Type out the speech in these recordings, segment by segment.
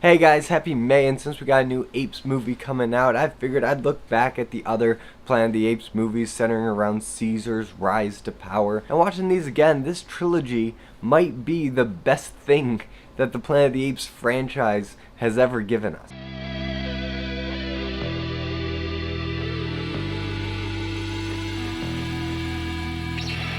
Hey guys, happy May, and since we got a new Apes movie coming out, I figured I'd look back at the other Planet of the Apes movies centering around Caesar's rise to power. And watching these again, this trilogy might be the best thing that the Planet of the Apes franchise has ever given us.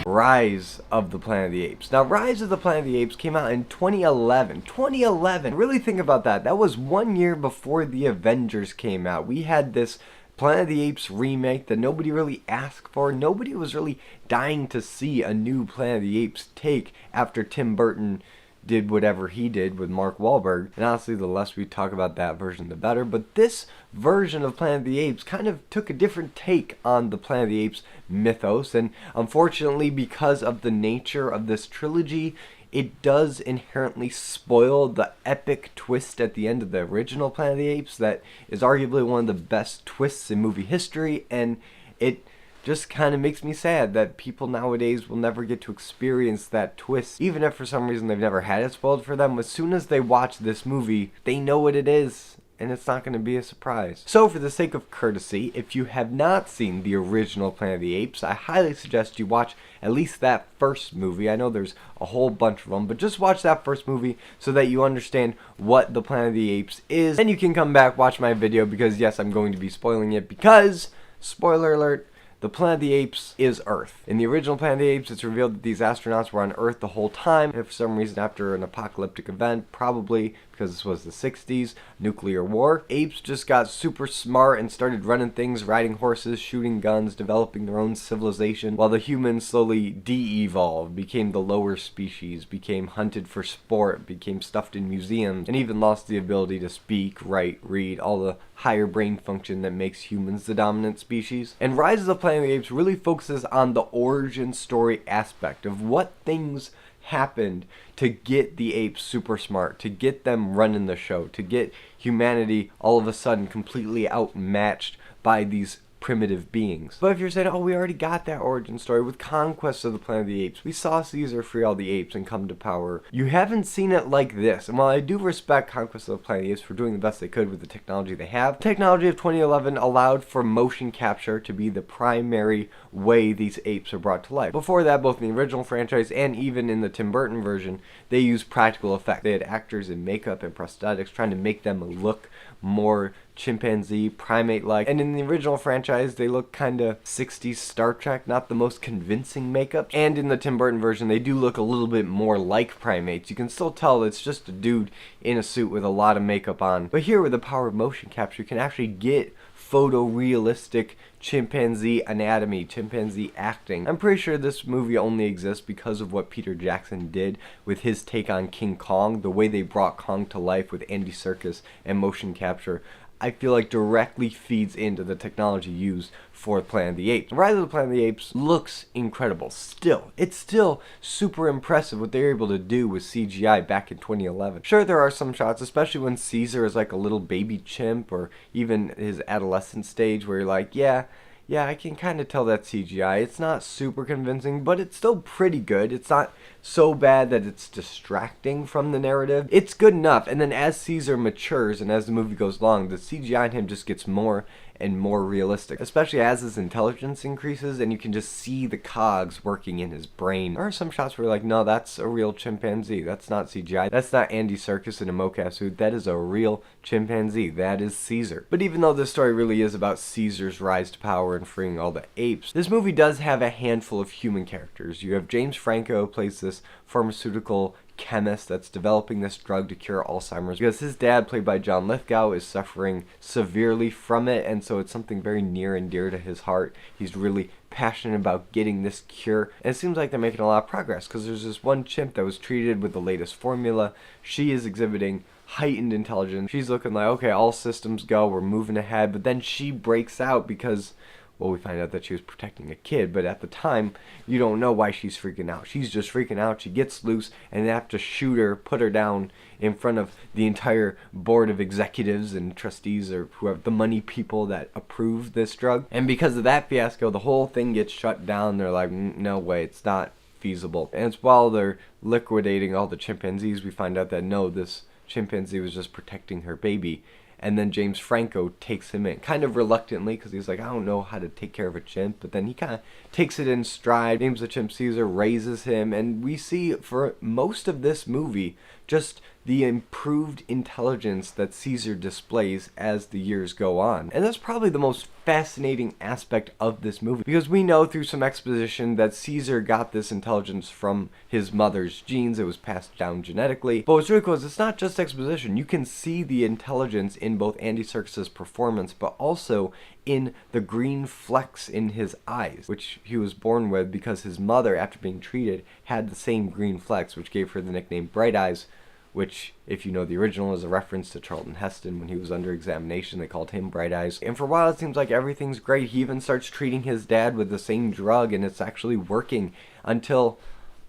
Rise of the Planet of the Apes. Now, Rise of the Planet of the Apes came out in 2011. 2011! Really think about that. That was 1 year before the Avengers came out. We had this Planet of the Apes remake that nobody really asked for. Nobody was really dying to see a new Planet of the Apes take after Tim Burton did whatever he did with Mark Wahlberg. And honestly, the less we talk about that version, the better. But this version of Planet of the Apes kind of took a different take on the Planet of the Apes mythos. And unfortunately, because of the nature of this trilogy, it does inherently spoil the epic twist at the end of the original Planet of the Apes that is arguably one of the best twists in movie history. And it just kind of makes me sad that people nowadays will never get to experience that twist. Even if for some reason they've never had it spoiled for them, as soon as they watch this movie, they know what it is, and it's not going to be a surprise. So for the sake of courtesy, if you have not seen the original Planet of the Apes, I highly suggest you watch at least that first movie. I know there's a whole bunch of them, but just watch that first movie so that you understand what the Planet of the Apes is. Then you can come back, watch my video, because yes, I'm going to be spoiling it, because, spoiler alert, the Planet of the Apes is Earth. In the original Planet of the Apes, it's revealed that these astronauts were on Earth the whole time, and for some reason after an apocalyptic event, probably because this was the 60s, nuclear war, apes just got super smart and started running things, riding horses, shooting guns, developing their own civilization, while the humans slowly de-evolved, became the lower species, became hunted for sport, became stuffed in museums, and even lost the ability to speak, write, read, all the higher brain function that makes humans the dominant species. And Rise of the Planet of the Apes really focuses on the origin story aspect of what things happened to get the apes super smart, to get them running the show, to get humanity all of a sudden completely outmatched by these primitive beings. But if you're saying, oh, we already got that origin story with Conquest of the Planet of the Apes, we saw Caesar free all the apes and come to power, you haven't seen it like this. And while I do respect Conquest of the Planet of the Apes for doing the best they could with the technology they have, the technology of 2011 allowed for motion capture to be the primary way these apes are brought to life. Before that, both in the original franchise and even in the Tim Burton version, they used practical effects. They had actors in makeup and prosthetics trying to make them look more chimpanzee, primate-like. And in the original franchise, they look kind of 60s Star Trek, not the most convincing makeup. And in the Tim Burton version, they do look a little bit more like primates. You can still tell it's just a dude in a suit with a lot of makeup on. But here, with the power of motion capture, you can actually get photorealistic chimpanzee anatomy, chimpanzee acting. I'm pretty sure this movie only exists because of what Peter Jackson did with his take on King Kong, the way they brought Kong to life with Andy Serkis and motion capture. I feel like directly feeds into the technology used for Planet of the Apes. Rise of the Planet of the Apes looks incredible still. It's still super impressive what they were able to do with CGI back in 2011. Sure, there are some shots, especially when Caesar is like a little baby chimp, or even his adolescent stage where you're like, yeah, I can kind of tell that's CGI. It's not super convincing, but it's still pretty good. It's not so bad that it's distracting from the narrative. It's good enough. And then as Caesar matures and as the movie goes along, the CGI in him just gets more and more realistic, especially as his intelligence increases and you can just see the cogs working in his brain. There are some shots where you're like, no, that's a real chimpanzee. That's not CGI. That's not Andy Serkis in a mocap suit. That is a real chimpanzee. That is Caesar. But even though this story really is about Caesar's rise to power and freeing all the apes, this movie does have a handful of human characters. You have James Franco, plays this pharmaceutical chemist that's developing this drug to cure Alzheimer's because his dad, played by John Lithgow, is suffering severely from it, and so it's something very near and dear to his heart. He's really passionate about getting this cure, and it seems like they're making a lot of progress because there's this one chimp that was treated with the latest formula. She is exhibiting heightened intelligence. She's looking like, okay, all systems go, we're moving ahead, but then she breaks out because, well, we find out that she was protecting a kid, but at the time, you don't know why she's freaking out. She's just freaking out. She gets loose, and they have to shoot her, put her down in front of the entire board of executives and trustees, or whoever, the money people that approved this drug. And because of that fiasco, the whole thing gets shut down. They're like, no way, it's not feasible. And it's while they're liquidating all the chimpanzees, we find out that no, this chimpanzee was just protecting her baby. And then James Franco takes him in, kind of reluctantly, because he's like, I don't know how to take care of a chimp. But then he kind of takes it in stride, names the chimp Caesar, raises him. And we see for most of this movie just the improved intelligence that Caesar displays as the years go on. And that's probably the most fascinating aspect of this movie, because we know through some exposition that Caesar got this intelligence from his mother's genes. It was passed down genetically. But what's really cool is it's not just exposition. You can see the intelligence in both Andy Serkis's performance, but also in the green flecks in his eyes, which he was born with because his mother, after being treated, had the same green flecks, which gave her the nickname Bright Eyes, which, if you know the original, is a reference to Charlton Heston. When he was under examination, they called him Bright Eyes. And for a while, it seems like everything's great. He even starts treating his dad with the same drug, and it's actually working, until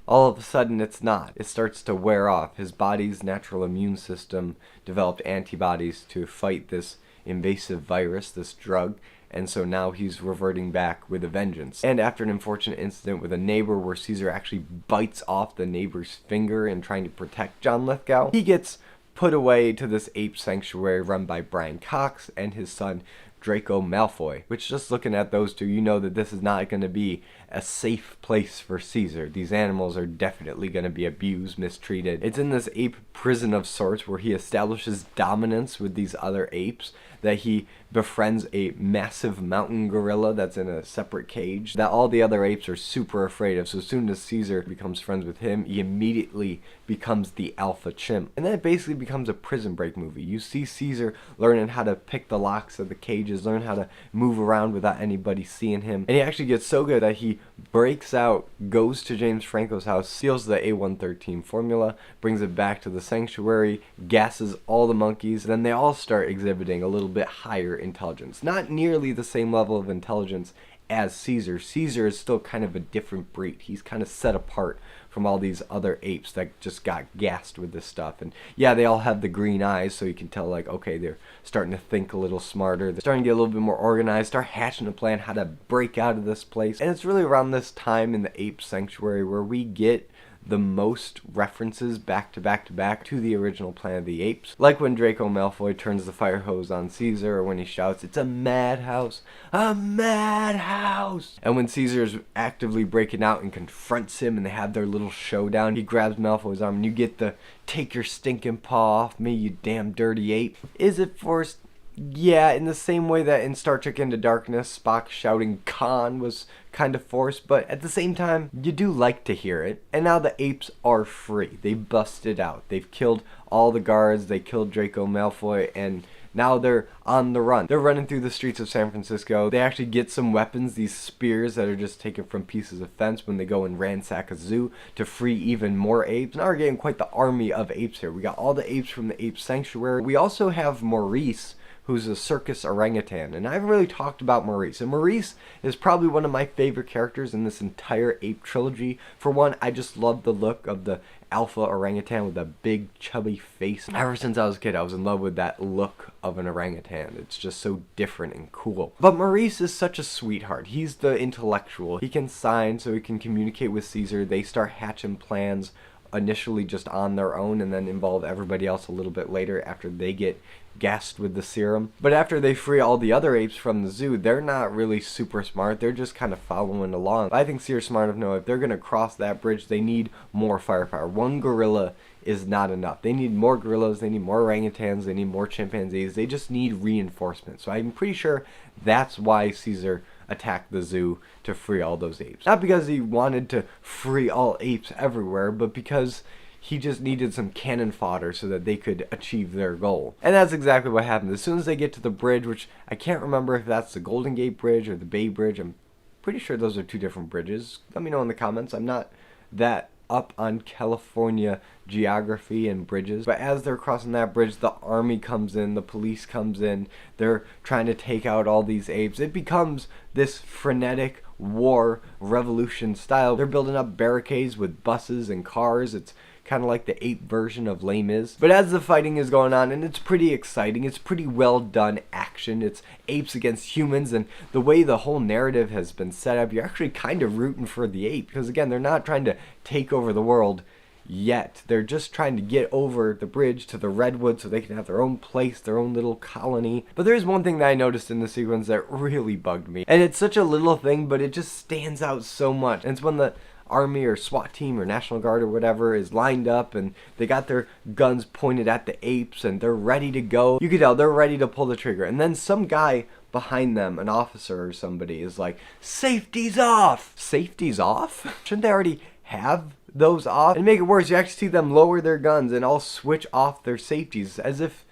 all of a sudden it's not. It starts to wear off. His body's natural immune system developed antibodies to fight this invasive virus, this drug, and so now he's reverting back with a vengeance. And after an unfortunate incident with a neighbor where Caesar actually bites off the neighbor's finger in trying to protect John Lithgow, he gets put away to this ape sanctuary run by Brian Cox and his son Draco Malfoy, which, just looking at those two, you know that this is not going to be a safe place for Caesar. These animals are definitely going to be abused, mistreated. It's in this ape prison of sorts where he establishes dominance with these other apes, that he befriends a massive mountain gorilla that's in a separate cage that all the other apes are super afraid of. So as soon as Caesar becomes friends with him, he immediately becomes the alpha chimp. And then it basically becomes a Prison Break movie. You see Caesar learning how to pick the locks of the cages, learn how to move around without anybody seeing him. And he actually gets so good that he breaks out, goes to James Franco's house, steals the A113 formula, brings it back to the sanctuary, gasses all the monkeys, and then they all start exhibiting a little bit higher intelligence. Not nearly the same level of intelligence as Caesar. Caesar is still kind of a different breed. He's kind of set apart from all these other apes that just got gassed with this stuff. And yeah, they all have the green eyes, so you can tell, like, okay, they're starting to think a little smarter. They're starting to get a little bit more organized, start hatching a plan how to break out of this place. And it's really around this time in the ape sanctuary where we get the most references back to back to back to the original Planet of the Apes. Like when Draco Malfoy turns the fire hose on Caesar, or when he shouts, "It's a madhouse! A madhouse!" And when Caesar's actively breaking out and confronts him and they have their little showdown, he grabs Malfoy's arm and you get the "take your stinking paw off me, you damn dirty ape." Is it forced? Yeah, in the same way that in Star Trek Into Darkness, Spock shouting Khan was kind of forced, but at the same time, you do like to hear it. And now the apes are free. They busted out. They've killed all the guards, they killed Draco Malfoy, and now they're on the run. They're running through the streets of San Francisco. They actually get some weapons, these spears that are just taken from pieces of fence when they go and ransack a zoo to free even more apes. Now we're getting quite the army of apes here. We got all the apes from the ape sanctuary. We also have Maurice, who's a circus orangutan, and I haven't really talked about Maurice. And Maurice is probably one of my favorite characters in this entire ape trilogy. For one, I just love the look of the alpha orangutan with a big chubby face. Ever since I was a kid, I was in love with that look of an orangutan. It's just so different and cool. But Maurice is such a sweetheart. He's the intellectual. He can sign, so he can communicate with Caesar. They start hatching plans initially just on their own, and then involve everybody else a little bit later after they get gassed with the serum. But after they free all the other apes from the zoo, they're not really super smart. They're just kind of following along. I think Caesar's smart enough to know if they're going to cross that bridge, they need more firepower. One gorilla is not enough. They need more gorillas, they need more orangutans, they need more chimpanzees. They just need reinforcement. So I'm pretty sure that's why Caesar attacked the zoo, to free all those apes. Not because he wanted to free all apes everywhere, but because he just needed some cannon fodder so that they could achieve their goal. And that's exactly what happened. As soon as they get to the bridge, which I can't remember if that's the Golden Gate Bridge or the Bay Bridge. I'm pretty sure those are two different bridges. Let me know in the comments. I'm not that up on California geography and bridges. But as they're crossing that bridge, the army comes in, the police comes in, they're trying to take out all these apes. It becomes this frenetic war revolution style. They're building up barricades with buses and cars. It's kind of like the ape version of Les Mis. But as the fighting is going on, and it's pretty exciting, it's pretty well done action. It's apes against humans, and the way the whole narrative has been set up, you're actually kind of rooting for the ape, because again, they're not trying to take over the world. yet. They're just trying to get over the bridge to the redwood so they can have their own place, their own little colony. But there's one thing that I noticed in the sequence that really bugged me. And it's such a little thing, but it just stands out so much. And it's when the army or SWAT team or National Guard or whatever is lined up and they got their guns pointed at the apes and they're ready to go. You can tell they're ready to pull the trigger. And then some guy behind them, an officer or somebody, is like, "Safety's off!" Safety's off? Shouldn't they already have those off? And make it worse, you actually see them lower their guns and all switch off their safeties as if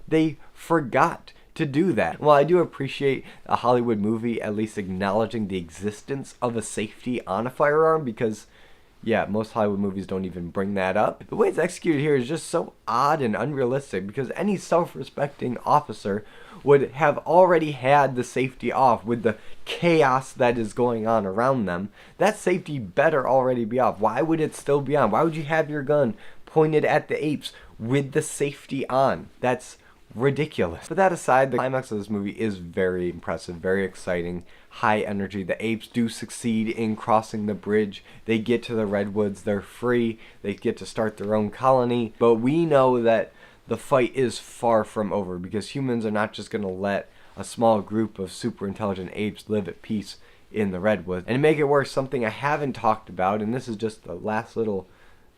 they forgot to do that. Well, I do appreciate a Hollywood movie at least acknowledging the existence of a safety on a firearm, because yeah, most Hollywood movies don't even bring that up. The way it's executed here is just so odd and unrealistic, because any self-respecting officer would have already had the safety off with the chaos that is going on around them. That safety better already be off. Why would it still be on? Why would you have your gun pointed at the apes with the safety on? That's ridiculous. But that aside, the climax of this movie is very impressive, very exciting, high energy. The apes do succeed in crossing the bridge. They get to the redwoods, they're free, they get to start their own colony. But we know that the fight is far from over, because humans are not just going to let a small group of super intelligent apes live at peace in the redwoods. And to make it worse, something I haven't talked about, and this is just the last little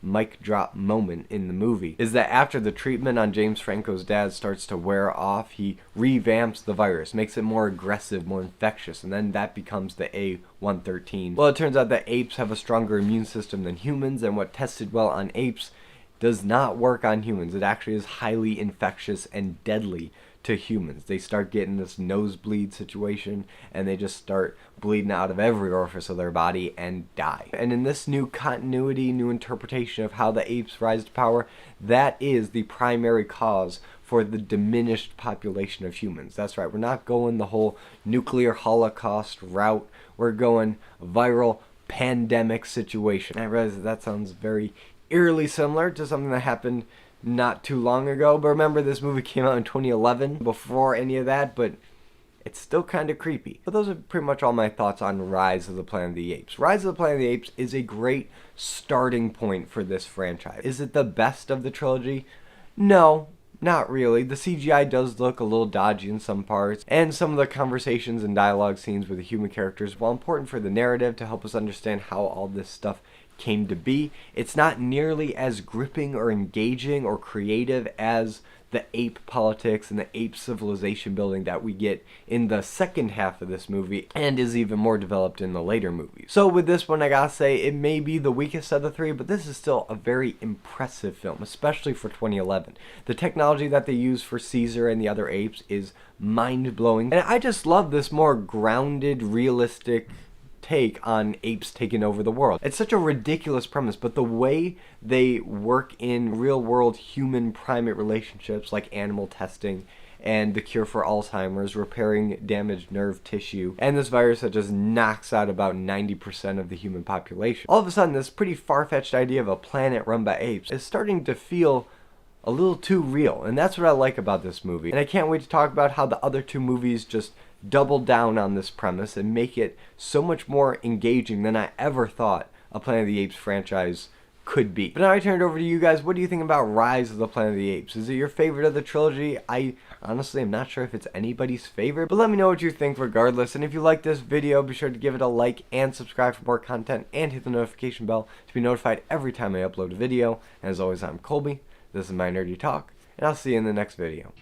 mic drop moment in the movie, is that after the treatment on James Franco's dad starts to wear off, he revamps the virus, makes it more aggressive, more infectious, and then that becomes the A113. Well, it turns out that apes have a stronger immune system than humans, and what tested well on apes does not work on humans. It actually is highly infectious and deadly to humans. They start getting this nosebleed situation and they just start bleeding out of every orifice of their body and die. And in this new continuity, new interpretation of how the apes rise to power, that is the primary cause for the diminished population of humans. That's right, we're not going the whole nuclear holocaust route. We're going viral pandemic situation. I realize that sounds very eerily similar to something that happened not too long ago, but remember, this movie came out in 2011, before any of that, but it's still kind of creepy. But those are pretty much all my thoughts on Rise of the Planet of the Apes. Rise of the Planet of the Apes is a great starting point for this franchise. Is it the best of the trilogy? No, not really. The CGI does look a little dodgy in some parts, and some of the conversations and dialogue scenes with the human characters, while important for the narrative to help us understand how all this stuff came to be, it's not nearly as gripping or engaging or creative as the ape politics and the ape civilization building that we get in the second half of this movie, and is even more developed in the later movies. So with this one, I gotta say, it may be the weakest of the three, but this is still a very impressive film, especially for 2011. The technology that they use for Caesar and the other apes is mind-blowing, and I just love this more grounded, realistic take on apes taking over the world. It's such a ridiculous premise, but the way they work in real-world human-primate relationships, like animal testing and the cure for Alzheimer's, repairing damaged nerve tissue, and this virus that just knocks out about 90% of the human population. All of a sudden, this pretty far-fetched idea of a planet run by apes is starting to feel a little too real, and that's what I like about this movie. And I can't wait to talk about how the other two movies just double down on this premise and make it so much more engaging than I ever thought a Planet of the Apes franchise could be. But now I turn it over to you guys. What do you think about Rise of the Planet of the Apes? Is it your favorite of the trilogy? I honestly am not sure if it's anybody's favorite, but let me know what you think regardless. And if you like this video, be sure to give it a like and subscribe for more content, and hit the notification bell to be notified every time I upload a video. And as always, I'm Colby. This is my Nerdy Talk, and I'll see you in the next video.